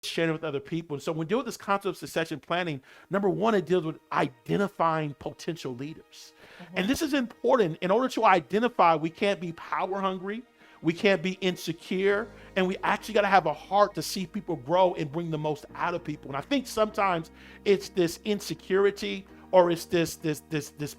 sharing with other people. And so when we deal with this concept of succession planning, number one, it deals with identifying potential leaders. And this is important. In order to identify, we can't be power hungry, we can't be insecure, and we actually got to have a heart to see people grow and bring the most out of people. And I think sometimes it's this insecurity, or it's this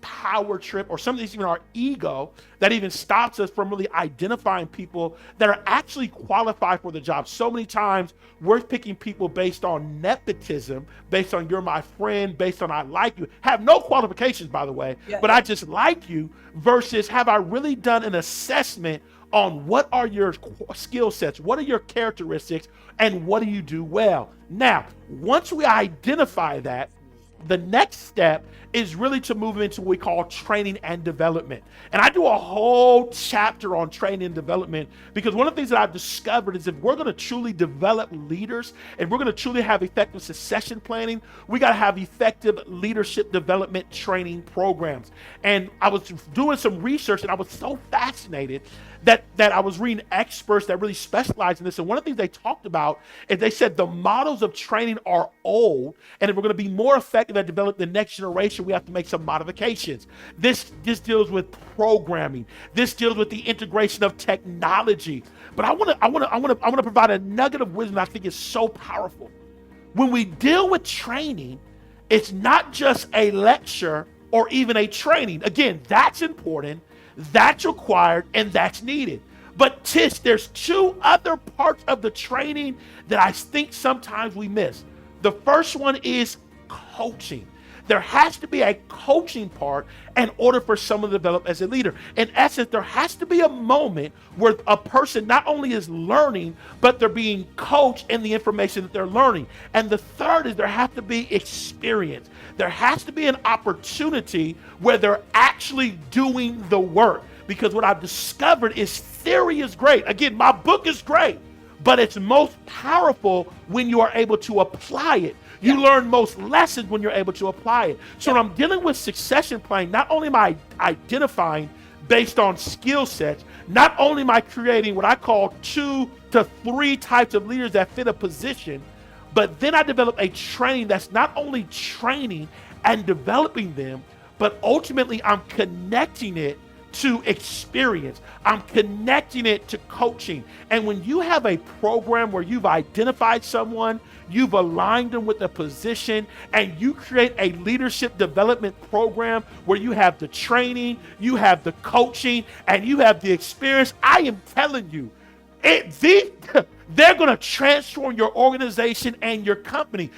power trip, or some of these even our ego that even stops us from really identifying people that are actually qualified for the job. So many times we're picking people based on nepotism, based on you're my friend, based on I like you, have no qualifications, by the way, but I just like you, versus have I really done an assessment on what are your skill sets, what are your characteristics, and what do you do well. Now, once we identify that, the next step is really to move into what we call training and development. And I do a whole chapter on training and development because one of the things that I've discovered is if we're going to truly develop leaders and we're going to truly have effective succession planning, we got to have effective leadership development training programs. And I was doing some research and I was so fascinated that I was reading experts that really specialize in this. And one of the things they talked about is they said the models of training are old, and if we're going to be more effective at developing the next generation, we have to make some modifications. This deals with programming. This deals with the integration of technology. But I want to provide a nugget of wisdom that I think is so powerful. When we deal with training, it's not just a lecture or even a training. Again, that's important. That's required and that's needed. But Tish, there's two other parts of the training that I think sometimes we miss. The first one is coaching. There has to be a coaching part in order for someone to develop as a leader. In essence, there has to be a moment where a person not only is learning, but they're being coached in the information that they're learning. And the third is there has to be experience. There has to be an opportunity where they're actually doing the work. Because what I've discovered is theory is great. Again, my book is great, but it's most powerful when you are able to apply it. You learn most lessons when you're able to apply it. So when I'm dealing with succession planning, not only am I identifying based on skill sets, not only am I creating what I call 2 to 3 types of leaders that fit a position, but then I develop a training that's not only training and developing them, but ultimately I'm connecting it to experience. I'm connecting it to coaching. And when you have a program where you've identified someone, you've aligned them with a position, and you create a leadership development program where you have the training, you have the coaching, and you have the experience, I am telling you, they're going to transform your organization and your company.